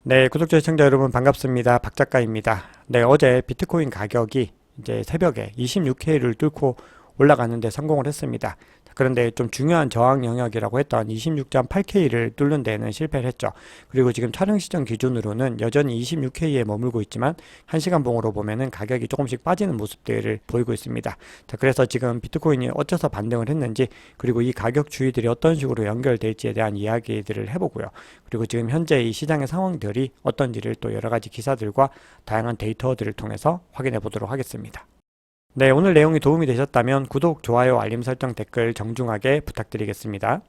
네, 구독자 시청자 여러분 반갑습니다. 박 작가입니다. 네, 어제 비트코인 가격이 이제 새벽에 26K를 뚫고 올라가는데 성공을 했습니다. 그런데 좀 중요한 저항 영역이라고 했던 26.8K를 뚫는 데는 실패를 했죠. 그리고 지금 촬영 시점 기준으로는 여전히 26K에 머물고 있지만 1시간 봉으로 보면은 가격이 조금씩 빠지는 모습들을 보이고 있습니다. 자, 그래서 지금 비트코인이 어째서 반등을 했는지, 그리고 이 가격 추이들이 어떤 식으로 연결될지에 대한 이야기들을 해보고요. 그리고 지금 현재 이 시장의 상황들이 어떤지를 또 여러 가지 기사들과 다양한 데이터들을 통해서 확인해 보도록 하겠습니다. 네, 오늘 내용이 도움이 되셨다면 구독, 좋아요, 알림 설정, 댓글 정중하게 부탁드리겠습니다.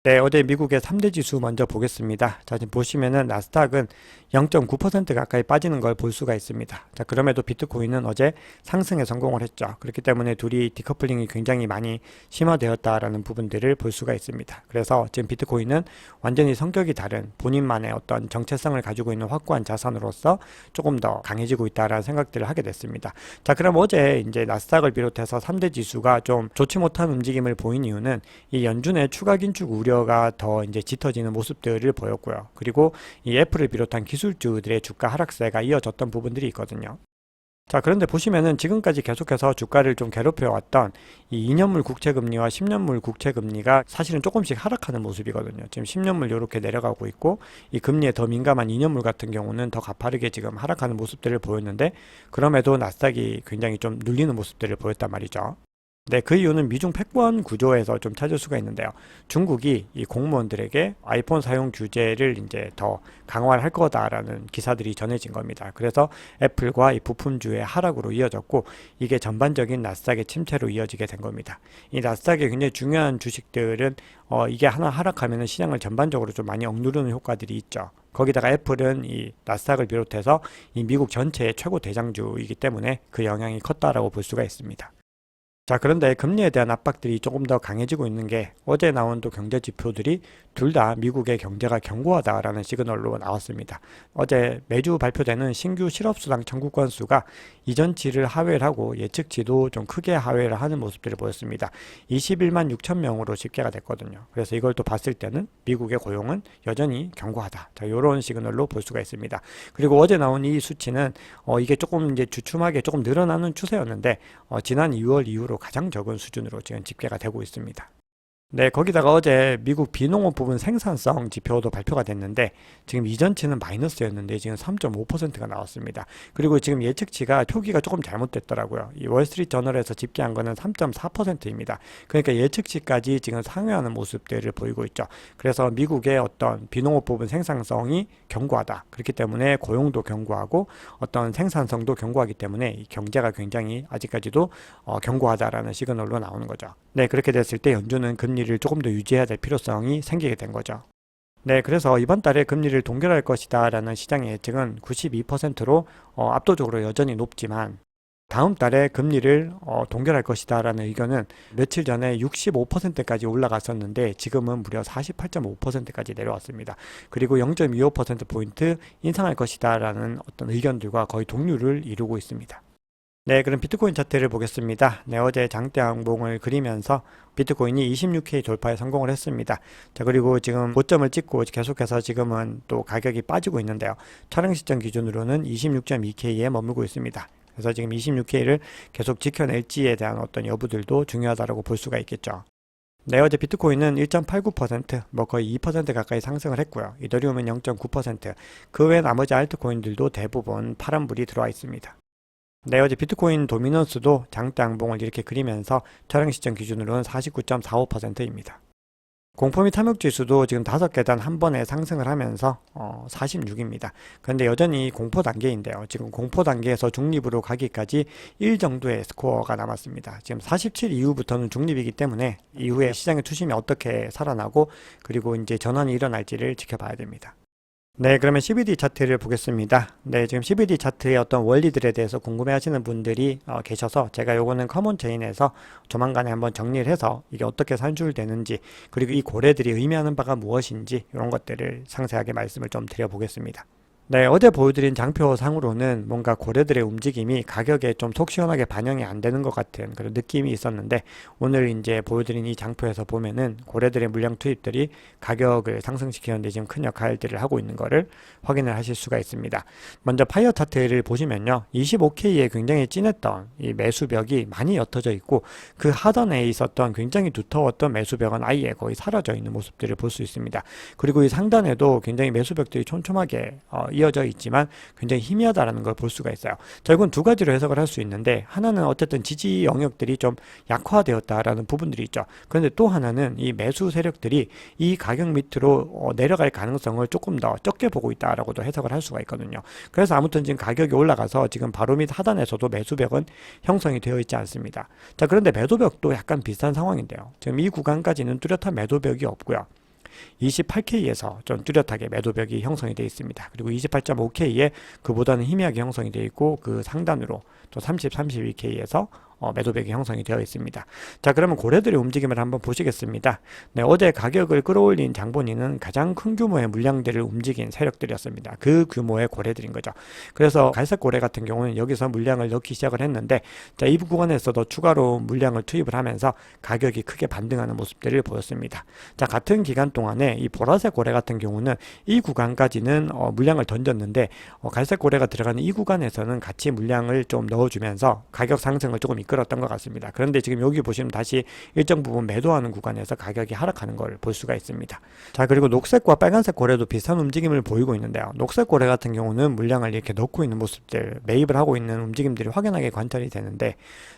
네, 어제 미국의 3대 지수 먼저 보겠습니다. 자, 지금 보시면은 나스닥은 0.9% 가까이 빠지는 걸 볼 수가 있습니다. 자, 그럼에도 비트코인은 어제 상승에 성공을 했죠. 그렇기 때문에 둘이 디커플링이 굉장히 많이 심화되었다라는 부분들을 볼 수가 있습니다. 그래서 지금 비트코인은 완전히 성격이 다른 본인만의 어떤 정체성을 가지고 있는 확고한 자산으로서 조금 더 강해지고 있다라는 생각들을 하게 됐습니다. 자, 그럼 어제 이제 나스닥을 비롯해서 3대 지수가 좀 좋지 못한 움직임을 보인 이유는 이 연준의 추가 긴축 우려가 더 이제 짙어지는 모습들을 보였고요. 그리고 이 애플을 비롯한 기술주들의 주가 하락세가 이어졌던 부분들이 있거든요. 자, 그런데 보시면은 지금까지 계속해서 주가를 좀 괴롭혀왔던 이 2년물 국채금리와 10년물 국채금리가 사실은 조금씩 하락하는 모습이거든요. 지금 10년물 이렇게 내려가고 있고, 이 금리에 더 민감한 2년물 같은 경우는 더 가파르게 지금 하락하는 모습들을 보였는데, 그럼에도 나스닥이 굉장히 좀 눌리는 모습들을 보였단 말이죠. 네, 그 이유는 미중 패권 구조에서 좀 찾을 수가 있는데요. 중국이 이 공무원들에게 아이폰 사용 규제를 이제 더 강화할 거다라는 기사들이 전해진 겁니다. 그래서 애플과 이 부품주의 하락으로 이어졌고, 이게 전반적인 나스닥의 침체로 이어지게 된 겁니다. 이 나스닥의 굉장히 중요한 주식들은 이게 하나 하락하면 시장을 전반적으로 좀 많이 억누르는 효과들이 있죠. 거기다가 애플은 이 나스닥을 비롯해서 이 미국 전체의 최고 대장주이기 때문에 그 영향이 컸다라고 볼 수가 있습니다. 자, 그런데 금리에 대한 압박들이 조금 더 강해지고 있는 게, 어제 나온 또 경제 지표들이 둘 다 미국의 경제가 견고하다라는 시그널로 나왔습니다. 어제 매주 발표되는 신규 실업수당 청구 건수가 이전치를 하회를 하고 예측치도 좀 크게 하회를 하는 모습들을 보였습니다. 21만 6천 명으로 집계가 됐거든요. 그래서 이걸 또 봤을 때는 미국의 고용은 여전히 견고하다. 자, 이런 시그널로 볼 수가 있습니다. 그리고 어제 나온 이 수치는 이게 조금 이제 주춤하게 조금 늘어나는 추세였는데, 지난 2월 이후로 가장 적은 수준으로 지금 집계가 되고 있습니다. 네, 거기다가 어제 미국 비농업 부분 생산성 지표도 발표가 됐는데, 지금 이전치는 마이너스였는데 지금 3.5%가 나왔습니다. 그리고 지금 예측치가 표기가 조금 잘못됐더라고요. 이 월스트리트 저널에서 집계한 거는 3.4%입니다. 그러니까 예측치까지 지금 상회하는 모습들을 보이고 있죠. 그래서 미국의 어떤 비농업 부분 생산성이 견고하다. 그렇기 때문에 고용도 견고하고 어떤 생산성도 견고하기 때문에 이 경제가 굉장히 아직까지도 견고하다라는 시그널로 나오는 거죠. 네, 그렇게 됐을 때 연준은 금리를 조금 더 유지해야 될 필요성이 생기게 된 거죠. 네, 그래서 이번 달에 금리를 동결할 것이다 라는 시장의 예측은 92%로 압도적으로 여전히 높지만, 다음 달에 금리를 동결할 것이다 라는 의견은 며칠 전에 65%까지 올라갔었는데 지금은 무려 48.5%까지 내려왔습니다. 그리고 0.25%포인트 인상할 것이다 라는 어떤 의견들과 거의 동률을 이루고 있습니다. 네, 그럼 비트코인 차트를 보겠습니다. 네, 어제 장대 양봉을 그리면서 비트코인이 26K 돌파에 성공을 했습니다. 자, 그리고 지금 고점을 찍고 계속해서 지금은 또 가격이 빠지고 있는데요. 촬영 시점 기준으로는 26.2K에 머물고 있습니다. 그래서 지금 26K를 계속 지켜낼지에 대한 어떤 여부들도 중요하다고 볼 수가 있겠죠. 네, 어제 비트코인은 1.89%, 거의 2% 가까이 상승을 했고요. 이더리움은 0.9%, 그 외 나머지 알트코인들도 대부분 파란불이 들어와 있습니다. 네, 어제 비트코인 도미넌스도 장대 양봉을 이렇게 그리면서 촬영 시점 기준으로는 49.45%입니다. 공포 및 탐욕 지수도 지금 5계단 한 번에 상승을 하면서 46입니다. 그런데 여전히 공포 단계인데요. 지금 공포 단계에서 중립으로 가기까지 1 정도의 스코어가 남았습니다. 지금 47 이후부터는 중립이기 때문에 이후에 시장의 투심이 어떻게 살아나고, 그리고 이제 전환이 일어날지를 지켜봐야 됩니다. 네, 그러면 CBD 차트를 보겠습니다. 네, 지금 CBD 차트의 어떤 원리들에 대해서 궁금해 하시는 분들이 계셔서 제가 요거는 커먼 체인에서 조만간에 한번 정리를 해서 이게 어떻게 산출되는지, 그리고 이 고래들이 의미하는 바가 무엇인지 이런 것들을 상세하게 말씀을 좀 드려보겠습니다. 네, 어제 보여드린 장표상으로는 뭔가 고래들의 움직임이 가격에 좀 속 시원하게 반영이 안 되는 것 같은 그런 느낌이 있었는데, 오늘 이제 보여드린 이 장표에서 보면은 고래들의 물량 투입들이 가격을 상승시키는데 지금 큰 역할들을 하고 있는 것을 확인을 하실 수가 있습니다. 먼저 파이어 차트를 보시면요, 25K에 굉장히 진했던 이 매수벽이 많이 옅어져 있고, 그 하단에 있었던 굉장히 두터웠던 매수벽은 아예 거의 사라져 있는 모습들을 볼 수 있습니다. 그리고 이 상단에도 굉장히 매수벽들이 촘촘하게 이어져 있지만 굉장히 희미하다라는 걸 볼 수가 있어요. 자, 이건 두 가지로 해석을 할 수 있는데, 하나는 어쨌든 지지 영역들이 좀 약화되었다라는 부분들이 있죠. 그런데 또 하나는 이 매수 세력들이 이 가격 밑으로 내려갈 가능성을 조금 더 적게 보고 있다라고도 해석을 할 수가 있거든요. 그래서 아무튼 지금 가격이 올라가서 지금 바로 밑 하단에서도 매수벽은 형성이 되어 있지 않습니다. 자, 그런데 매도벽도 약간 비슷한 상황인데요. 지금 이 구간까지는 뚜렷한 매도벽이 없고요. 28K에서 좀 뚜렷하게 매도벽이 형성이 되어 있습니다. 그리고 28.5K에 그보다는 희미하게 형성이 되어 있고, 그 상단으로 또 30, 32K에서 매도벽이 형성이 되어 있습니다. 자, 그러면 고래들의 움직임을 한번 보시겠습니다. 네, 어제 가격을 끌어올린 장본인은 가장 큰 규모의 물량들을 움직인 세력들이었습니다. 그 규모의 고래들인 거죠. 그래서 갈색 고래 같은 경우는 여기서 물량을 넣기 시작을 했는데, 자, 이 구간에서도 추가로 물량을 투입을 하면서 가격이 크게 반등하는 모습들을 보였습니다. 자, 같은 기간 동안에 이 보라색 고래 같은 경우는 이 구간까지는 물량을 던졌는데, 갈색 고래가 들어가는 이 구간에서는 같이 물량을 좀 넣어주면서 가격 상승을 조금 이끌었던 것 같습니다. 그런데 지금 여기 보시면 다시 일정 부분 매도하는 구간에서 가격이 하락하는 걸 볼 수가 있습니다. 자, 그리고 녹색과 빨간색 고래도 비슷한 움직임을 보이고 있는데요. 녹색 고래 같은 경우는 물량을 이렇게 넣고 있는 모습들, 매입을 하고 있는 움직임들이 확연하게 관찰이 되는데,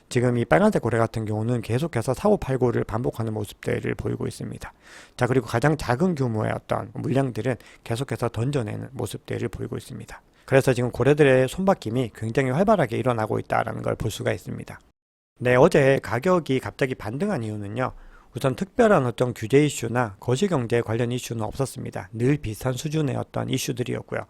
지금 이 빨간색 고래 같은 경우는 계속해서 사고 팔고를 반복하는 모습들을 보이고 있습니다. 자, 그리고 가장 작은 규모의 어떤 물량들은 계속해서 던져내는 모습들을 보이고 있습니다. 그래서 지금 고래들의 손바뀜이 굉장히 활발하게 일어나고 있다는 걸 볼 수가 있습니다. 네, 어제 가격이 갑자기 반등한 이유는요, 우선 특별한 어떤 규제 이슈나 거시경제 관련 이슈는 없었습니다. 늘 비슷한 수준의 어떤 이슈들이었고요.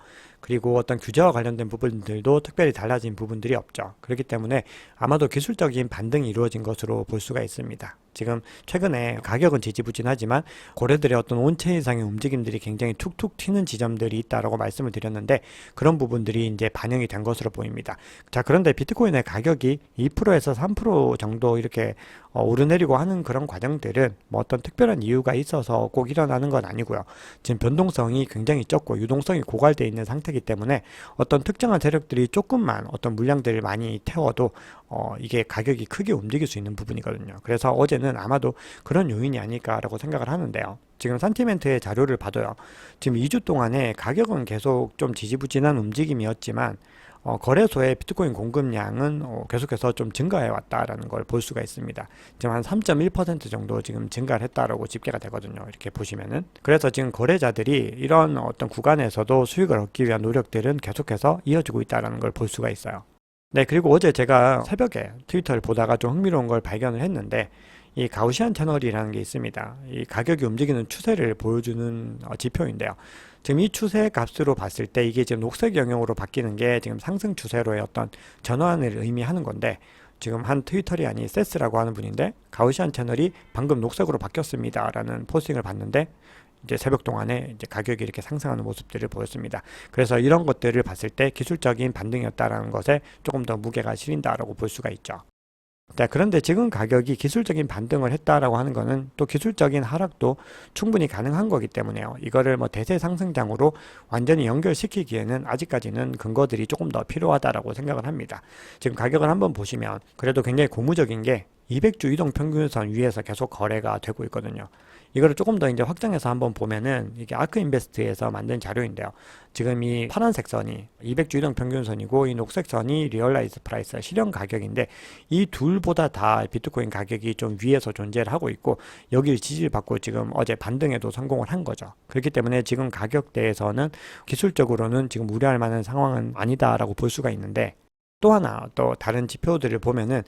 그리고 어떤 규제와 관련된 부분들도 특별히 달라진 부분들이 없죠. 그렇기 때문에 아마도 기술적인 반등이 이루어진 것으로 볼 수가 있습니다. 지금 최근에 가격은 지지부진하지만 고래들의 어떤 온체 이상의 움직임들이 굉장히 툭툭 튀는 지점들이 있다라고 말씀을 드렸는데, 그런 부분들이 이제 반영이 된 것으로 보입니다. 자, 그런데 비트코인의 가격이 2%에서 3% 정도 이렇게 오르내리고 하는 그런 과정들은 뭐 어떤 특별한 이유가 있어서 꼭 일어나는 건 아니고요. 지금 변동성이 굉장히 적고 유동성이 고갈되어 있는 상태이기 때문에 어떤 특정한 세력들이 조금만 어떤 물량들을 많이 태워도 이게 가격이 크게 움직일 수 있는 부분이거든요. 그래서 어제는 아마도 그런 요인이 아닐까라고 생각을 하는데요. 지금 산티멘트의 자료를 봐도요, 지금 2주 동안에 가격은 계속 좀 지지부진한 움직임이었지만 거래소의 비트코인 공급량은 계속해서 좀 증가해 왔다라는 걸 볼 수가 있습니다. 지금 한 3.1% 정도 지금 증가를 했다라고 집계가 되거든요. 이렇게 보시면은. 그래서 지금 거래자들이 이런 어떤 구간에서도 수익을 얻기 위한 노력들은 계속해서 이어지고 있다라는 걸 볼 수가 있어요. 네, 그리고 어제 제가 새벽에 트위터를 보다가 좀 흥미로운 걸 발견을 했는데, 이 가우시안 채널이라는 게 있습니다. 이 가격이 움직이는 추세를 보여주는 지표인데요. 지금 이 추세 값으로 봤을 때 이게 지금 녹색 영역으로 바뀌는 게 지금 상승 추세로의 어떤 전환을 의미하는 건데, 지금 한 트위터리 아닌 세스라고 하는 분인데, 가우시안 채널이 방금 녹색으로 바뀌었습니다 라는 포스팅을 봤는데, 이제 새벽 동안에 이제 가격이 이렇게 상승하는 모습들을 보였습니다. 그래서 이런 것들을 봤을 때 기술적인 반등이었다라는 것에 조금 더 무게가 실린다라고 볼 수가 있죠. 자, 그런데 지금 가격이 기술적인 반등을 했다라고 하는 거는 또 기술적인 하락도 충분히 가능한 거기 때문에요. 이거를 뭐 대세 상승장으로 완전히 연결시키기에는 아직까지는 근거들이 조금 더 필요하다라고 생각을 합니다. 지금 가격을 한번 보시면 그래도 굉장히 고무적인 게 200주 이동 평균선 위에서 계속 거래가 되고 있거든요. 이거를 조금 더 이제 확장해서 한번 보면은 이게 아크 인베스트에서 만든 자료인데요. 지금 이 파란색 선이 200주 이동 평균선이고, 이 녹색 선이 리얼라이즈 프라이스 실현 가격인데, 이 둘보다 다 비트코인 가격이 좀 위에서 존재를 하고 있고, 여기를 지지를 받고 지금 어제 반등에도 성공을 한 거죠. 그렇기 때문에 지금 가격대에서는 기술적으로는 지금 우려할 만한 상황은 아니다라고 볼 수가 있는데, 또 하나 또 다른 지표들을 보면은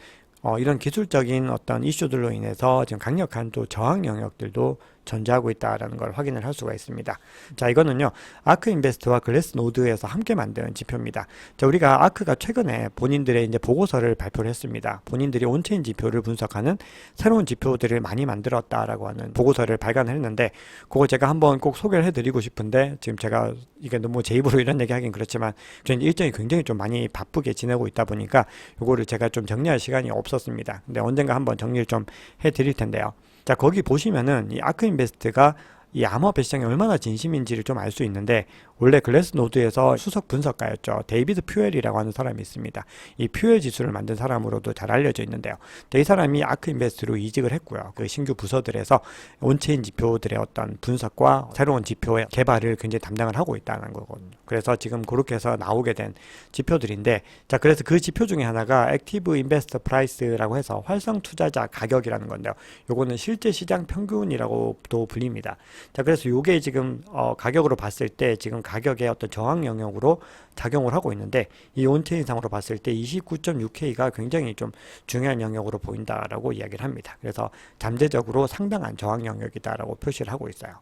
이런 기술적인 어떤 이슈들로 인해서 지금 강력한 또 저항 영역들도 존재하고 있다라는 걸 확인을 할 수가 있습니다. 자, 이거는요, 아크인베스트와 글래스노드에서 함께 만든 지표입니다. 자, 우리가 아크가 최근에 본인들의 이제 보고서를 발표를 했습니다. 본인들이 온체인 지표를 분석하는 새로운 지표들을 많이 만들었다라고 하는 보고서를 발간을 했는데, 그거 제가 한번 꼭 소개를 해드리고 싶은데, 지금 제가 이게 너무 제 입으로 이런 얘기 하긴 그렇지만 저는 일정이 굉장히 좀 많이 바쁘게 지내고 있다 보니까 요거를 제가 좀 정리할 시간이 없었습니다. 근데 언젠가 한번 정리를 좀 해드릴 텐데요. 자, 거기 보시면은 이 아크인베스트가 이 암호화폐 시장이 얼마나 진심인지를 좀 알 수 있는데, 원래 글래스노드에서 수석 분석가였죠. 데이비드 퓨엘이라고 하는 사람이 있습니다. 이 퓨엘 지수를 만든 사람으로도 잘 알려져 있는데요. 이 사람이 아크인베스트로 이직을 했고요. 그 신규 부서들에서 온체인 지표들의 어떤 분석과 새로운 지표의 개발을 굉장히 담당을 하고 있다는 거거든요. 그래서 지금 그렇게 해서 나오게 된 지표들인데, 자, 그래서 그 지표 중에 하나가 액티브 인베스터 프라이스라고 해서 활성 투자자 가격이라는 건데요. 요거는 실제 시장 평균이라고도 불립니다. 자, 그래서 요게 지금 가격으로 봤을 때 지금 가격의 어떤 저항 영역으로 작용을 하고 있는데, 이 온체인상으로 봤을 때 29.6K가 굉장히 좀 중요한 영역으로 보인다라고 이야기를 합니다. 그래서 잠재적으로 상당한 저항 영역이다라고 표시를 하고 있어요.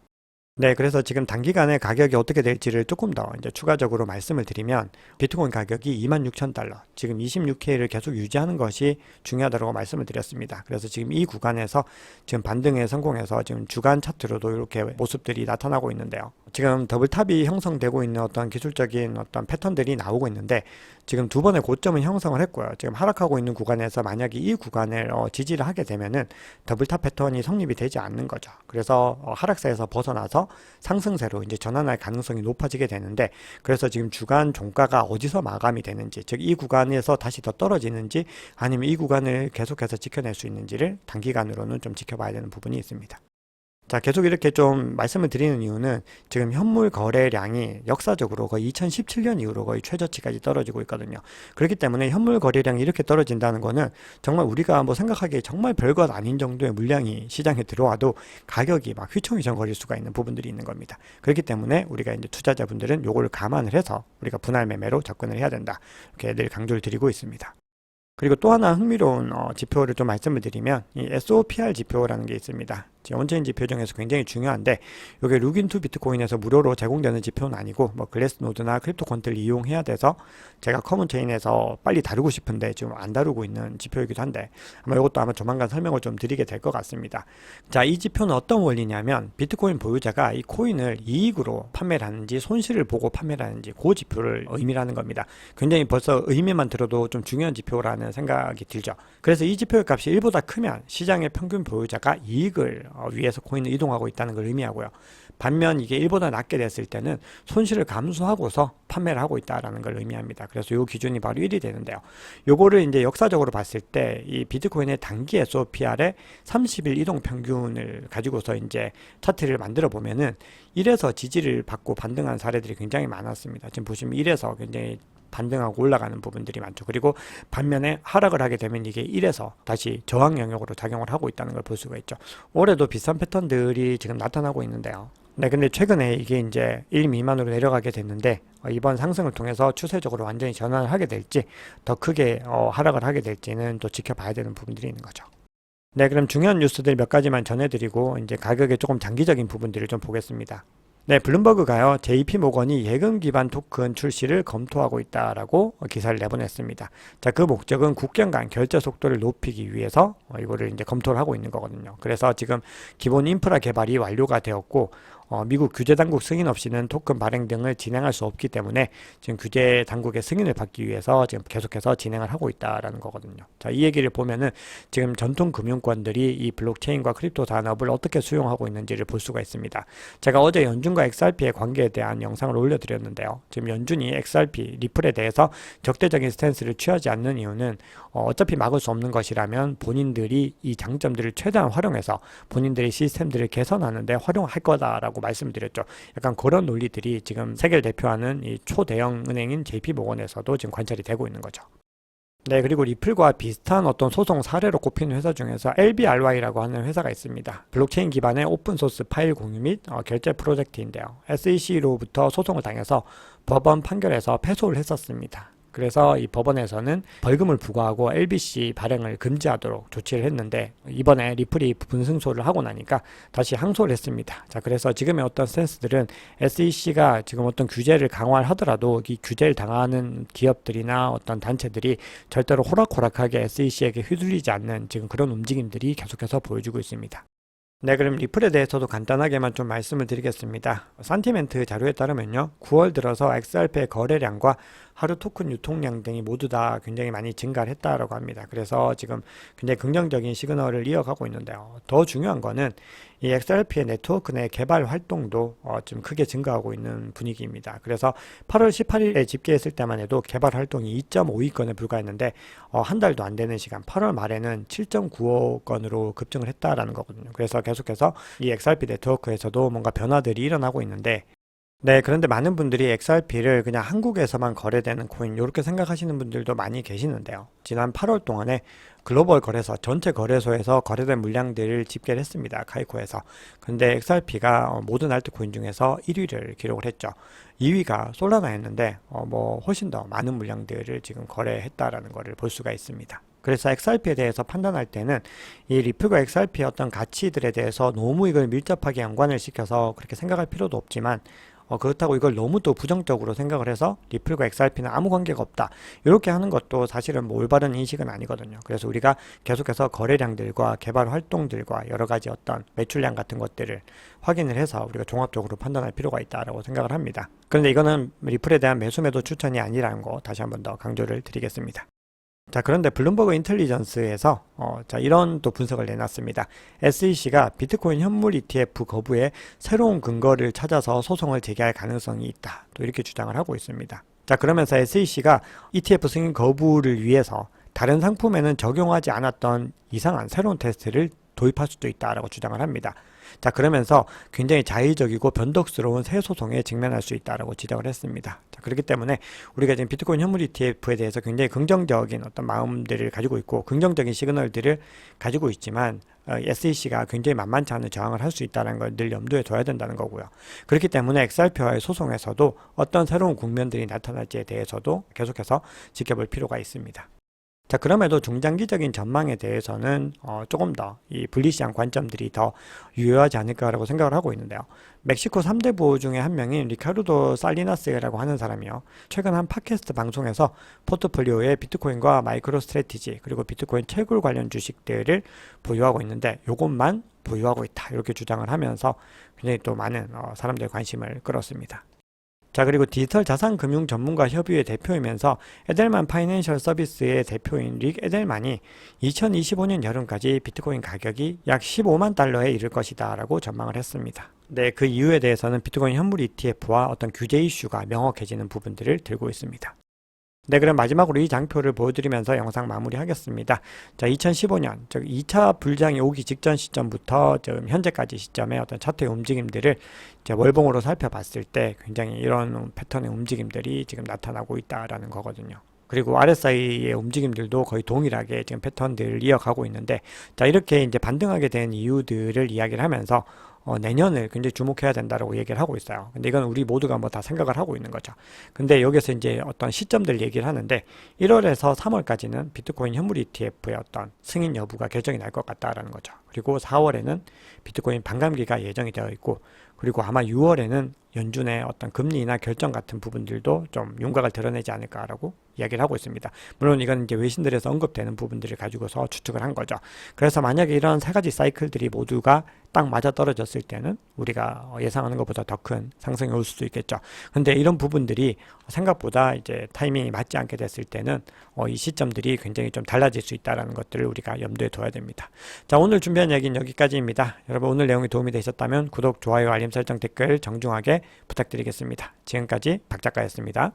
네, 그래서 지금 단기간에 가격이 어떻게 될지를 조금 더 이제 추가적으로 말씀을 드리면, 비트코인 가격이 26,000달러, 지금 26K를 계속 유지하는 것이 중요하다고 말씀을 드렸습니다. 그래서 지금 이 구간에서 지금 반등에 성공해서 지금 주간 차트로도 이렇게 모습들이 나타나고 있는데요. 지금 더블탑이 형성되고 있는 어떤 기술적인 어떤 패턴들이 나오고 있는데, 지금 두 번의 고점은 형성을 했고요. 지금 하락하고 있는 구간에서 만약에 이 구간을 지지를 하게 되면은 더블탑 패턴이 성립이 되지 않는 거죠. 그래서 하락세에서 벗어나서 상승세로 이제 전환할 가능성이 높아지게 되는데, 그래서 지금 주간 종가가 어디서 마감이 되는지, 즉 이 구간에서 다시 더 떨어지는지 아니면 이 구간을 계속해서 지켜낼 수 있는지를 단기간으로는 좀 지켜봐야 되는 부분이 있습니다. 자, 계속 이렇게 좀 말씀을 드리는 이유는 지금 현물 거래량이 역사적으로 거의 2017년 이후로 거의 최저치까지 떨어지고 있거든요. 그렇기 때문에 현물 거래량이 이렇게 떨어진다는 거는 정말 우리가 뭐 생각하기에 정말 별것 아닌 정도의 물량이 시장에 들어와도 가격이 막 휘청휘청 거릴 수가 있는 부분들이 있는 겁니다. 그렇기 때문에 우리가 이제 투자자분들은 요거를 감안을 해서 우리가 분할 매매로 접근을 해야 된다, 이렇게 늘 강조를 드리고 있습니다. 그리고 또 하나 흥미로운 지표를 좀 말씀을 드리면, 이 SOPR 지표라는 게 있습니다. 온체인 지표 중에서 굉장히 중요한데, 이게 룩인투 비트코인에서 무료로 제공되는 지표는 아니고, 뭐 글래스노드나 크립토콘트를 이용해야 돼서 제가 커먼체인에서 빨리 다루고 싶은데 지금 안 다루고 있는 지표이기도 한데, 아마 이것도 아마 조만간 설명을 좀 드리게 될 것 같습니다. 자, 이 지표는 어떤 원리냐면, 비트코인 보유자가 이 코인을 이익으로 판매를 하는지 손실을 보고 판매를 하는지 그 지표를 의미를 하는 겁니다. 굉장히 벌써 의미만 들어도 좀 중요한 지표라는 생각이 들죠. 그래서 이 지표의 값이 1보다 크면 시장의 평균 보유자가 이익을 위해서 코인을 이동하고 있다는 걸 의미하고요. 반면 이게 1보다 낮게 됐을 때는 손실을 감수하고서 판매를 하고 있다는 걸 의미합니다. 그래서 이 기준이 바로 1이 되는데요. 요거를 이제 역사적으로 봤을 때 이 비트코인의 단기 SOPR의 30일 이동 평균을 가지고서 이제 차트를 만들어 보면은 1에서 지지를 받고 반등한 사례들이 굉장히 많았습니다. 지금 보시면 1에서 굉장히 반등하고 올라가는 부분들이 많죠. 그리고 반면에 하락을 하게 되면 이게 1에서 다시 저항 영역으로 작용을 하고 있다는 걸 볼 수가 있죠. 올해도 비슷한 패턴들이 지금 나타나고 있는데요. 네, 근데 최근에 이게 이제 1 미만으로 내려가게 됐는데, 이번 상승을 통해서 추세적으로 완전히 전환을 하게 될지, 더 크게 하락을 하게 될지는 또 지켜봐야 되는 부분들이 있는 거죠. 네, 그럼 중요한 뉴스들 몇 가지만 전해드리고 이제 가격의 조금 장기적인 부분들을 좀 보겠습니다. 네, 블룸버그가요, JP 모건이 예금 기반 토큰 출시를 검토하고 있다라고 기사를 내보냈습니다. 자, 그 목적은 국경 간 결제 속도를 높이기 위해서 이거를 이제 검토를 하고 있는 거거든요. 그래서 지금 기본 인프라 개발이 완료가 되었고, 미국 규제 당국 승인 없이는 토큰 발행 등을 진행할 수 없기 때문에 지금 규제 당국의 승인을 받기 위해서 지금 계속해서 진행을 하고 있다라는 거거든요. 자, 이 얘기를 보면은 지금 전통 금융권들이 이 블록체인과 크립토 산업을 어떻게 수용하고 있는지를 볼 수가 있습니다. 제가 어제 연준과 XRP의 관계에 대한 영상을 올려드렸는데요. 지금 연준이 XRP, 리플에 대해서 적대적인 스탠스를 취하지 않는 이유는 어차피 막을 수 없는 것이라면 본인들이 이 장점들을 최대한 활용해서 본인들의 시스템들을 개선하는데 활용할 거다라고 말씀드렸죠. 약간 그런 논리들이 지금 세계를 대표하는 이 초대형 은행인 JP모건에서도 지금 관찰이 되고 있는 거죠. 네, 그리고 리플과 비슷한 어떤 소송 사례로 꼽히는 회사 중에서 LBRY라고 하는 회사가 있습니다. 블록체인 기반의 오픈소스 파일 공유 및 결제 프로젝트인데요. SEC로부터 소송을 당해서 법원 판결에서 패소를 했었습니다. 그래서 이 법원에서는 벌금을 부과하고 LBC 발행을 금지하도록 조치를 했는데 이번에 리플이 분승소를 하고 나니까 다시 항소를 했습니다. 자, 그래서 지금의 어떤 스탠스들은 SEC가 지금 어떤 규제를 강화를 하더라도 이 규제를 당하는 기업들이나 어떤 단체들이 절대로 호락호락하게 SEC에게 휘둘리지 않는 지금 그런 움직임들이 계속해서 보여주고 있습니다. 네, 그럼 리플에 대해서도 간단하게만 좀 말씀을 드리겠습니다. 산티멘트 자료에 따르면요, 9월 들어서 XRP의 거래량과 하루 토큰 유통량 등이 모두 다 굉장히 많이 증가를 했다라고 합니다. 그래서 지금 굉장히 긍정적인 시그널을 이어가고 있는데요. 더 중요한 거는 이 XRP의 네트워크 내 개발 활동도 좀 크게 증가하고 있는 분위기입니다. 그래서 8월 18일에 집계했을 때만 해도 개발 활동이 2.5억 건에 불과했는데 한 달도 안 되는 시간 8월 말에는 7.95억 건으로 급증을 했다라는 거거든요. 그래서 계속해서 이 XRP 네트워크에서도 뭔가 변화들이 일어나고 있는데 네, 그런데 많은 분들이 XRP를 그냥 한국에서만 거래되는 코인 이렇게 생각하시는 분들도 많이 계시는데요. 지난 8월 동안에 글로벌 거래소 전체 거래소에서 거래된 물량들을 집계를 했습니다. 카이코에서. 근데 XRP가 모든 알트코인 중에서 1위를 기록을 했죠. 2위가 솔라나였는데 뭐 훨씬 더 많은 물량들을 지금 거래했다라는 것을 볼 수가 있습니다. 그래서 XRP에 대해서 판단할 때는 이 리플과 XRP의 어떤 가치들에 대해서 너무 이걸 밀접하게 연관을 시켜서 그렇게 생각할 필요도 없지만 그렇다고 이걸 너무 또 부정적으로 생각을 해서 리플과 XRP는 아무 관계가 없다 이렇게 하는 것도 사실은 뭐 올바른 인식은 아니거든요. 그래서 우리가 계속해서 거래량들과 개발 활동들과 여러 가지 어떤 매출량 같은 것들을 확인을 해서 우리가 종합적으로 판단할 필요가 있다라고 생각을 합니다. 그런데 이거는 리플에 대한 매수 매도 추천이 아니라는 거 다시 한번 더 강조를 드리겠습니다. 자, 그런데 블룸버그 인텔리전스에서 자, 이런 또 분석을 내놨습니다. SEC가 비트코인 현물 ETF 거부에 새로운 근거를 찾아서 소송을 제기할 가능성이 있다. 또 이렇게 주장을 하고 있습니다. 자, 그러면서 SEC가 ETF 승인 거부를 위해서 다른 상품에는 적용하지 않았던 이상한 새로운 테스트를 도입할 수도 있다라고 주장을 합니다. 자, 그러면서 굉장히 자의적이고 변덕스러운 새 소송에 직면할 수 있다라고 지적을 했습니다. 자, 그렇기 때문에 우리가 지금 비트코인 현물 ETF에 대해서 굉장히 긍정적인 어떤 마음들을 가지고 있고 긍정적인 시그널들을 가지고 있지만 SEC가 굉장히 만만치 않은 저항을 할 수 있다는 걸 늘 염두에 둬야 된다는 거고요. 그렇기 때문에 XRP와의 소송에서도 어떤 새로운 국면들이 나타날지에 대해서도 계속해서 지켜볼 필요가 있습니다. 자, 그럼에도 중장기적인 전망에 대해서는 조금 더 이 불리시한 관점들이 더 유효하지 않을까라고 생각을 하고 있는데요. 멕시코 3대 부호 중에 한 명인 리카르도 살리나스라고 하는 사람이요. 최근 한 팟캐스트 방송에서 포트폴리오에 비트코인과 마이크로 스트래티지 그리고 비트코인 채굴 관련 주식들을 보유하고 있는데 이것만 보유하고 있다 이렇게 주장을 하면서 굉장히 또 많은 사람들의 관심을 끌었습니다. 자, 그리고 디지털 자산 금융 전문가 협의회 대표이면서 에델만 파이낸셜 서비스의 대표인 릭 에델만이 2025년 여름까지 비트코인 가격이 약 15만 달러에 이를 것이다 라고 전망을 했습니다. 네, 그 이유에 대해서는 비트코인 현물 ETF와 어떤 규제 이슈가 명확해지는 부분들을 들고 있습니다. 네, 그럼 마지막으로 이 장표를 보여드리면서 영상 마무리하겠습니다. 자, 2015년, 즉 2차 불장이 오기 직전 시점부터 지금 현재까지 시점의 어떤 차트의 움직임들을 이제 월봉으로 살펴봤을 때 굉장히 이런 패턴의 움직임들이 지금 나타나고 있다라는 거거든요. 그리고 RSI의 움직임들도 거의 동일하게 지금 패턴들을 이어가고 있는데, 자, 이렇게 이제 반등하게 된 이유들을 이야기를 하면서 내년을 굉장히 주목해야 된다라고 얘기를 하고 있어요. 근데 이건 우리 모두가 뭐 다 생각을 하고 있는 거죠. 근데 여기서 이제 어떤 시점들 얘기를 하는데 1월에서 3월까지는 비트코인 현물 ETF의 어떤 승인 여부가 결정이 날 것 같다라는 거죠. 그리고 4월에는 비트코인 반감기가 예정이 되어 있고, 그리고 아마 6월에는 연준의 어떤 금리나 결정 같은 부분들도 좀 윤곽을 드러내지 않을까라고 이야기를 하고 있습니다. 물론 이건 이제 외신들에서 언급되는 부분들을 가지고서 추측을 한 거죠. 그래서 만약에 이런 세 가지 사이클들이 모두가 딱 맞아 떨어졌을 때는 우리가 예상하는 것보다 더 큰 상승이 올 수도 있겠죠. 근데 이런 부분들이 생각보다 이제 타이밍이 맞지 않게 됐을 때는 이 시점들이 굉장히 좀 달라질 수 있다는 것들을 우리가 염두에 둬야 됩니다. 자, 오늘 준비한 얘기는 여기까지입니다. 여러분 오늘 내용이 도움이 되셨다면 구독, 좋아요, 알림 설정, 댓글 정중하게 부탁드리겠습니다. 지금까지 박 작가였습니다.